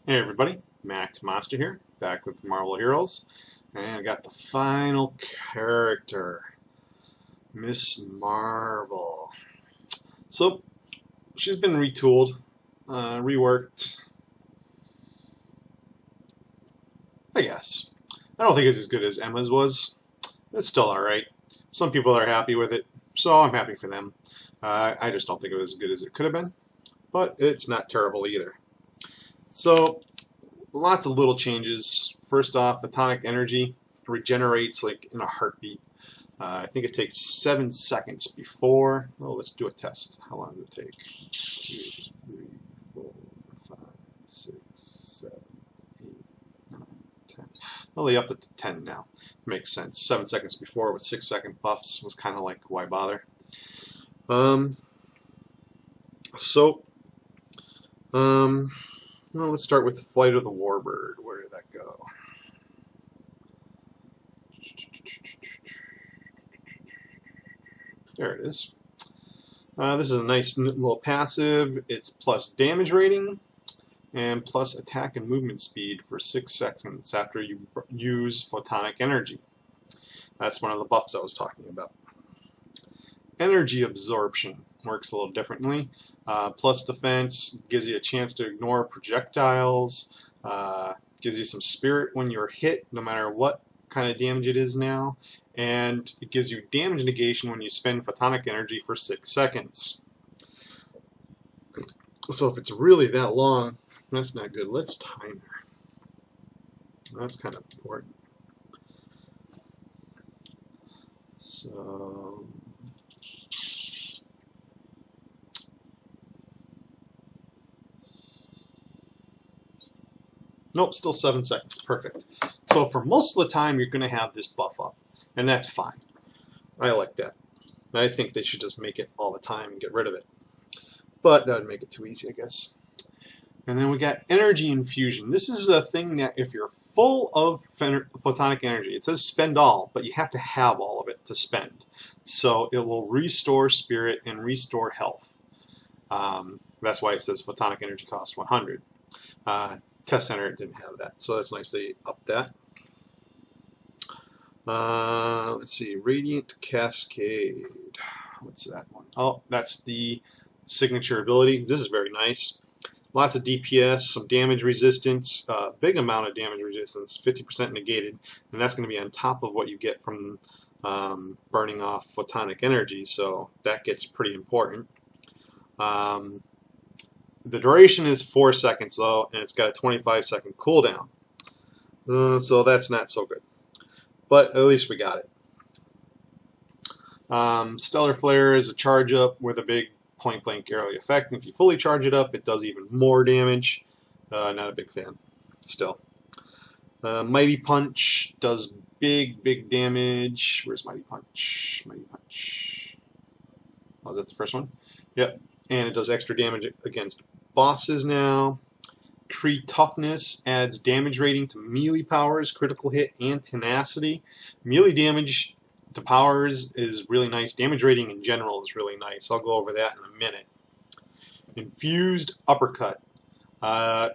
Hey everybody, Max Master here, back with Marvel Heroes, and I got the final character, Miss Marvel. So, she's been retooled, reworked, I guess. I don't think it's as good as Emma's was. It's still alright. Some people are happy with it, so I'm happy for them. I just don't think it was as good as it could have been, but it's not terrible either. So, lots of little changes. First off, photonic energy regenerates like in a heartbeat. I think it takes 7 seconds before. Oh, let's do a test. How long does it take? 2, 3, 4, 5, 6, 7, 8, 9, 10. Well, up to 10 now. Makes sense. 7 seconds before with 6-second buffs was kind of like, why bother? Well, let's start with Flight of the Warbird. Where did that go? There it is. This is a nice little passive. It's plus damage rating and plus attack and movement speed for 6 seconds after you use photonic energy. That's one of the buffs I was talking about. Energy absorption works a little differently. Plus defense, gives you a chance to ignore projectiles, gives you some spirit when you're hit, no matter what kind of damage it is now, and it gives you damage negation when you spend photonic energy for 6 seconds. So if it's really that long, that's not good. Let's time her. That's kind of important. So nope, still 7 seconds. Perfect. So for most of the time, you're going to have this buff up, and that's fine. I like that. I think they should just make it all the time and get rid of it. But that would make it too easy, I guess. And then we got energy infusion. This is a thing that if you're full of photonic energy, it says spend all, but you have to have all of it to spend. So it will restore spirit and restore health. That's why it says photonic energy cost 100. Test Center didn't have that, so that's nice they upped that. Let's see, Radiant Cascade. What's that one? Oh, that's the signature ability. This is very nice. Lots of DPS, some damage resistance, big amount of damage resistance, 50% negated, and that's going to be on top of what you get from burning off photonic energy, so that gets pretty important. The duration is 4 seconds though, and it's got a 25-second cooldown. So that's not so good. But at least we got it. Stellar Flare is a charge up with a big point blank area effect. And if you fully charge it up, it does even more damage. Not a big fan. Still. Mighty Punch does big damage. Where's Mighty Punch? Mighty Punch. Oh, is that the first one? Yep. And it does extra damage against bosses now. Kree Toughness adds damage rating to melee powers, critical hit, and tenacity. Melee damage to powers is really nice. Damage rating in general is really nice. I'll go over that in a minute. Infused Uppercut.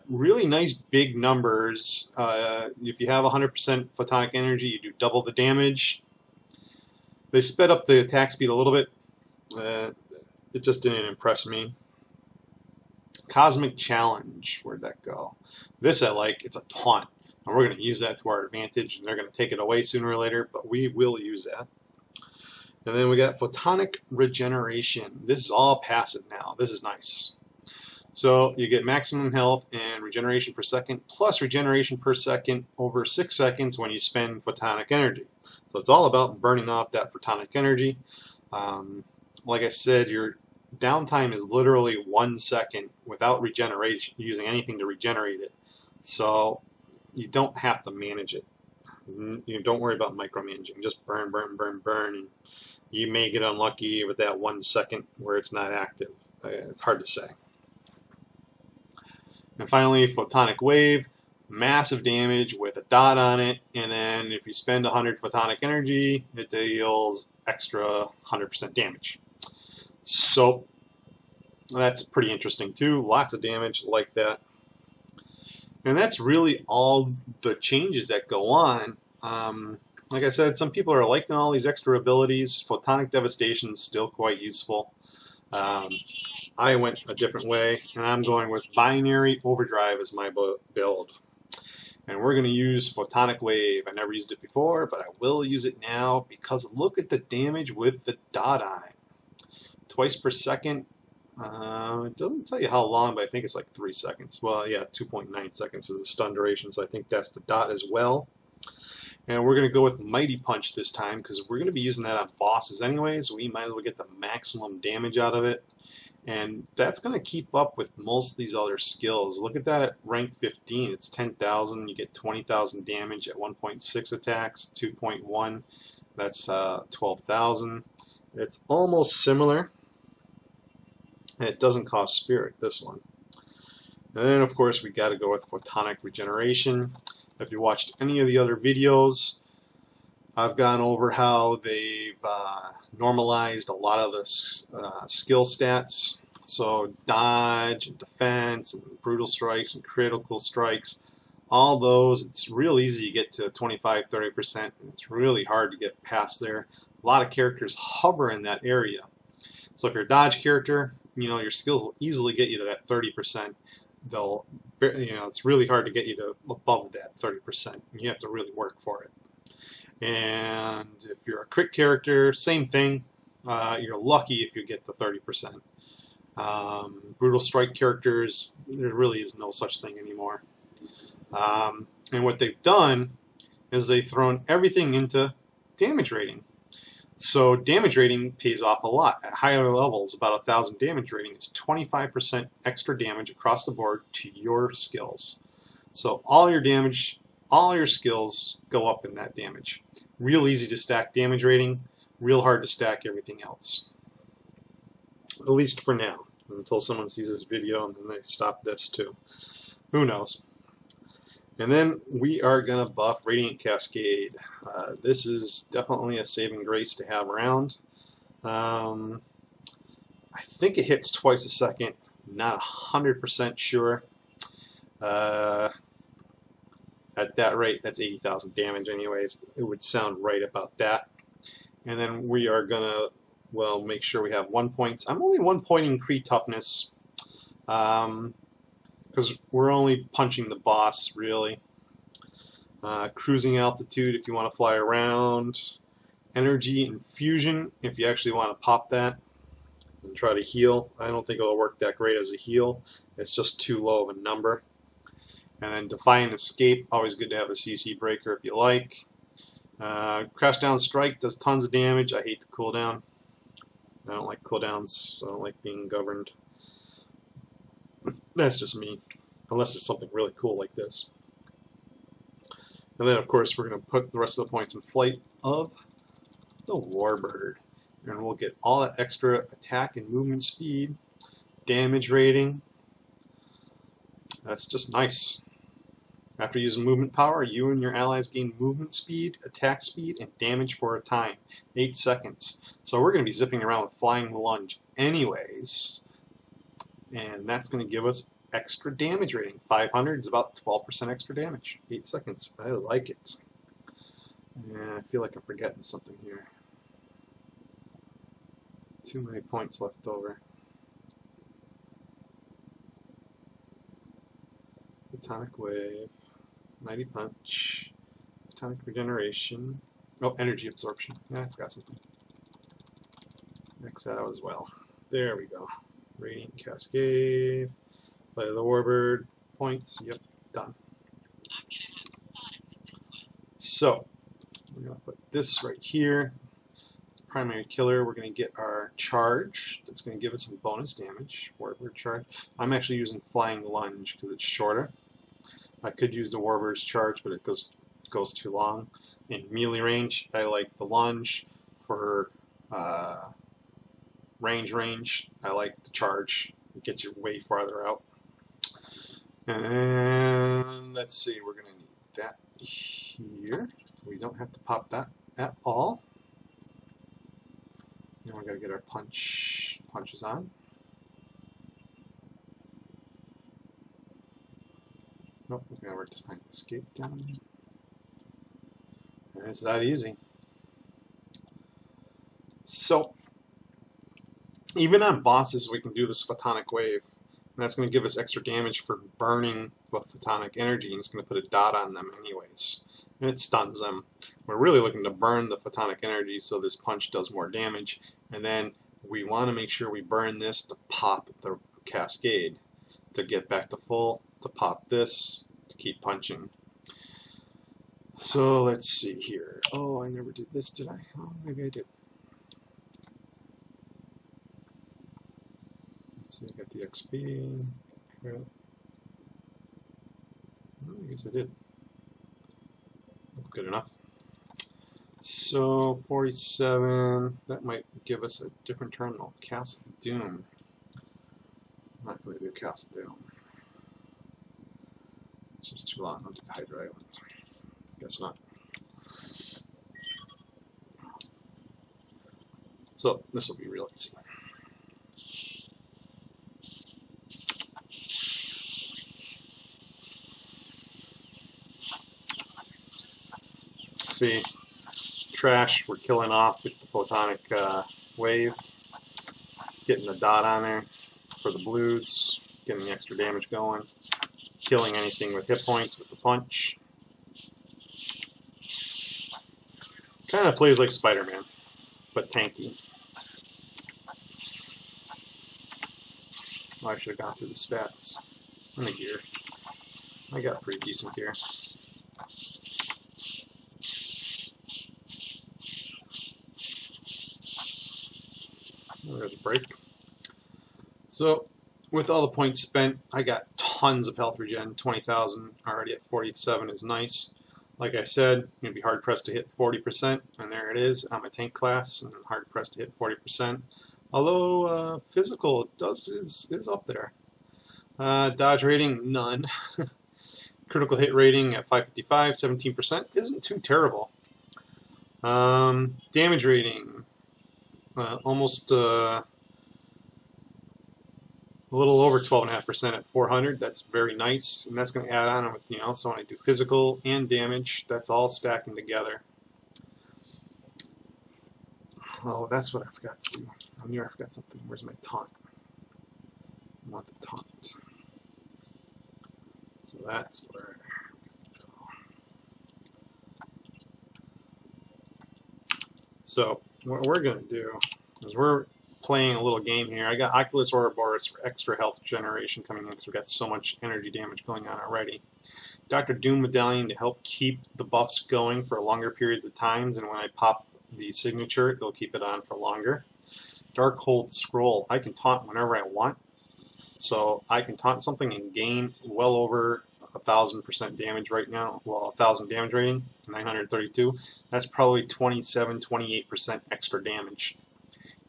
Really nice big numbers. If you have 100% photonic energy, you do double the damage. They sped up the attack speed a little bit. It just didn't impress me. Cosmic Challenge, where'd that go? This I like, it's a taunt, and we're going to use that to our advantage, and they're going to take it away sooner or later, but we will use that. And then we got Photonic Regeneration. This is all passive now. This is nice. So you get maximum health and regeneration per second, plus regeneration per second over 6 seconds when you spend photonic energy. So it's all about burning off that photonic energy. Like I said, your downtime is literally 1 second without regeneration, using anything to regenerate it. So you don't have to manage it. You don't worry about micromanaging. Just burn, and you may get unlucky with that 1 second where it's not active. It's hard to say. And finally, Photonic Wave. Massive damage with a dot on it, and then if you spend 100 photonic energy, it deals extra 100% damage. So that's pretty interesting too. Lots of damage like that. And that's really all the changes that go on. Like I said, some people are liking all these extra abilities. Photonic Devastation is still quite useful. I went a different way, and I'm going with Binary Overdrive as my build. And we're going to use Photonic Wave. I never used it before, but I will use it now because look at the damage with the dot on it. Twice per second. It doesn't tell you how long, but I think it's like 3 seconds. Well, yeah, 2.9 seconds is the stun duration, so I think that's the dot as well. And we're going to go with Mighty Punch this time because we're going to be using that on bosses anyways. We might as well get the maximum damage out of it. And that's going to keep up with most of these other skills. Look at that at rank 15. It's 10,000. You get 20,000 damage at 1.6 attacks. 2.1. That's 12,000. It's almost similar. And it doesn't cost Spirit, this one. And then, of course, we got to go with Photonic Regeneration. If you watched any of the other videos, I've gone over how they've normalized a lot of the skill stats. So dodge and defense and brutal strikes and critical strikes, all those, it's real easy to get to 25-30%, and it's really hard to get past there. A lot of characters hover in that area. So if you're a dodge character, you know, your skills will easily get you to that 30%. They'll, you know, it's really hard to get you to above that 30%. And you have to really work for it. And if you're a crit character, same thing. You're lucky if you get to 30%. Brutal strike characters, there really is no such thing anymore. And what they've done is they've thrown everything into damage rating. So damage rating pays off a lot. At higher levels, about 1,000 damage rating is 25% extra damage across the board to your skills. So all your damage, all your skills go up in that damage. Real easy to stack damage rating, real hard to stack everything else. At least for now, until someone sees this video and then they stop this too. Who knows? And then we are going to buff Radiant Cascade. This is definitely a saving grace to have around. I think it hits twice a second. Not 100% sure. At that rate, that's 80,000 damage anyways. It would sound right about that. And then we are going to, well, make sure we have 1 point. I'm only 1 point in Kree toughness. Because we're only punching the boss, really. Cruising altitude if you want to fly around. Energy infusion if you actually want to pop that and try to heal. I don't think it'll work that great as a heal. It's just too low of a number. And then Defiant Escape, always good to have a CC breaker if you like. Crash Down Strike does tons of damage. I hate the cooldown. I don't like cooldowns, so I don't like being governed. That's just me, unless it's something really cool like this. And then, of course, we're going to put the rest of the points in flight of the Warbird. And we'll get all that extra attack and movement speed, damage rating. That's just nice. After using movement power, you and your allies gain movement speed, attack speed, and damage for a time. 8 seconds. So we're going to be zipping around with Flying Lunge anyways. And that's going to give us extra damage rating. 500 is about 12% extra damage. 8 seconds. I like it. Yeah, I feel like I'm forgetting something here. Too many points left over. Photonic Wave. Mighty Punch. Photonic Regeneration. Oh, Energy Absorption. Yeah, I forgot something. X that out as well. There we go. Radiant Cascade, play the Warbird, points, yep, done. So, we're going to put this right here. It's primary killer. We're going to get our charge. That's going to give us some bonus damage. Warbird charge. I'm actually using Flying Lunge because it's shorter. I could use the Warbird's charge, but it goes too long. In melee range, I like the lunge. For range, I like the charge. It gets you way farther out. And let's see, we're going to need that here. We don't have to pop that at all. Now we're going to get our punches on. Nope, okay, we're just find escape down. And it's that easy. So, even on bosses, we can do this photonic wave. And that's going to give us extra damage for burning the photonic energy, and it's going to put a dot on them anyways. And it stuns them. We're really looking to burn the photonic energy so this punch does more damage. And then we want to make sure we burn this to pop the cascade. To get back to full, to pop this, to keep punching. So let's see here. Oh, I never did this, did I? Oh, maybe I did. Let's see, I got the XP. Well, I guess I did. That's good enough. So 47, that might give us a different terminal. Castle Doom. I'm not going to do Castle Doom. It's just too long. I'll do Hydra Island. Guess not. So this will be real easy. See, trash we're killing off with the photonic wave, getting the dot on there for the blues, getting the extra damage going, killing anything with hit points with the punch. Kind of plays like Spider-Man, but tanky. Oh, I should have gone through the stats and the gear. I got pretty decent gear. Oh, there's a break. So, with all the points spent, I got tons of health regen. 20,000 already at 47 is nice. Like I said, I'm going to be hard-pressed to hit 40%, and there it is. I'm a tank class, and I'm hard-pressed to hit 40%. Although, physical is up there. Dodge rating, none. Critical hit rating at 555, 17%. Isn't too terrible. Damage rating, almost a little over 12.5% at 400. That's very nice, and that's going to add on with, you know, so when I do physical and damage, that's all stacking together. Oh, that's what I forgot to do. I knew I forgot something. Where's my taunt? I want the taunt. So that's where I go. So what we're going to do is we're playing a little game here. I got Oculus Ouroboros for extra health generation coming in because we've got so much energy damage going on already. Dr. Doom Medallion to help keep the buffs going for longer periods of times, and when I pop the signature, it'll keep it on for longer. Darkhold Scroll. I can taunt whenever I want. So I can taunt something and gain well over 1,000% damage right now. Well, 1,000 damage rating, 932. That's probably 27, 28% extra damage.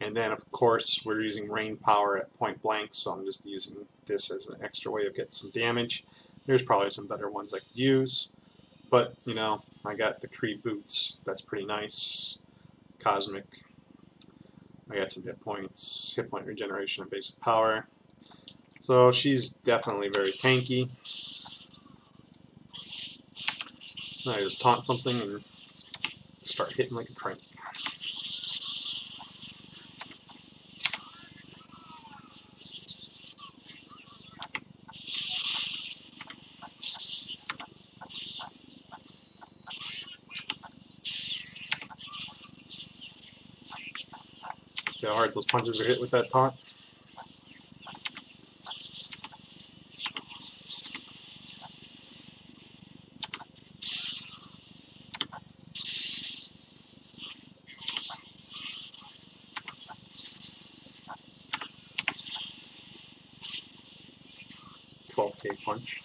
And then, of course, we're using rain power at point blank, so I'm just using this as an extra way of getting some damage. There's probably some better ones I could use. But, you know, I got the Creed boots. That's pretty nice. Cosmic. I got some hit points, hit point regeneration, and basic power. So she's definitely very tanky. I just taunt something and start hitting like a crank. See how hard those punches are hit with that taunt? $12K punch.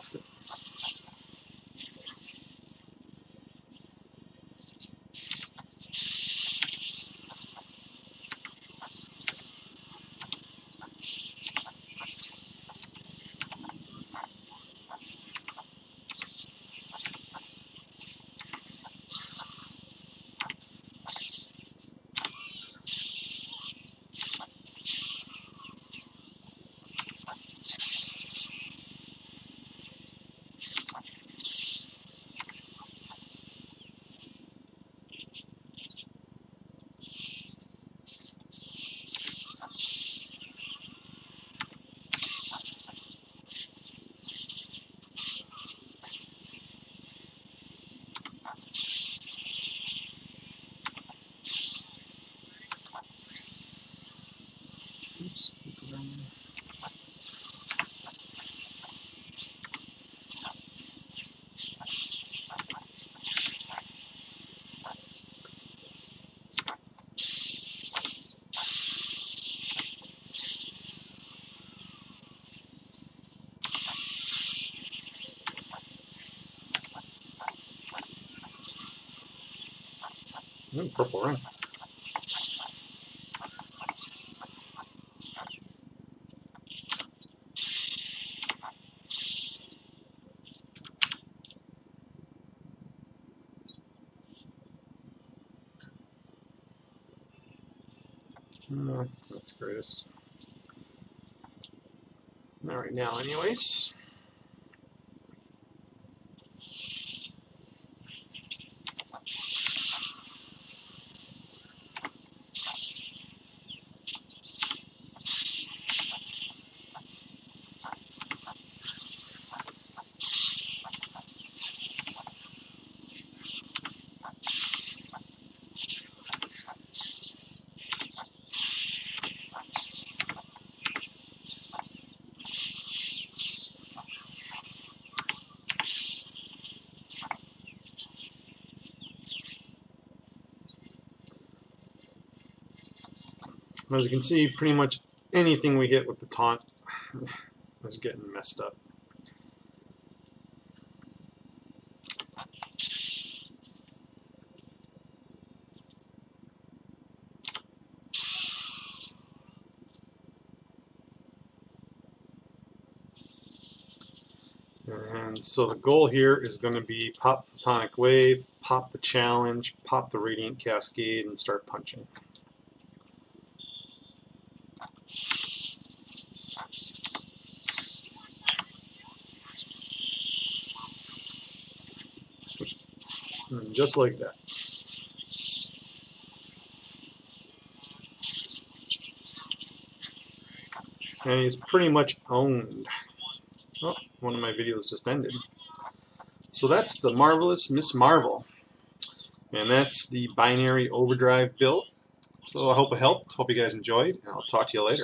lost it. Oops. Ooh, purple ring. No, that's the greatest. Not right now, anyways. As you can see, pretty much anything we hit with the taunt is getting messed up. And so the goal here is going to be pop the Photonic Wave, pop the Challenge, pop the Radiant Cascade, and start punching. And just like that. And he's pretty much owned. Oh, one of my videos just ended. So that's the Marvelous Miss Marvel. And that's the binary overdrive build. So I hope it helped. Hope you guys enjoyed, and I'll talk to you later.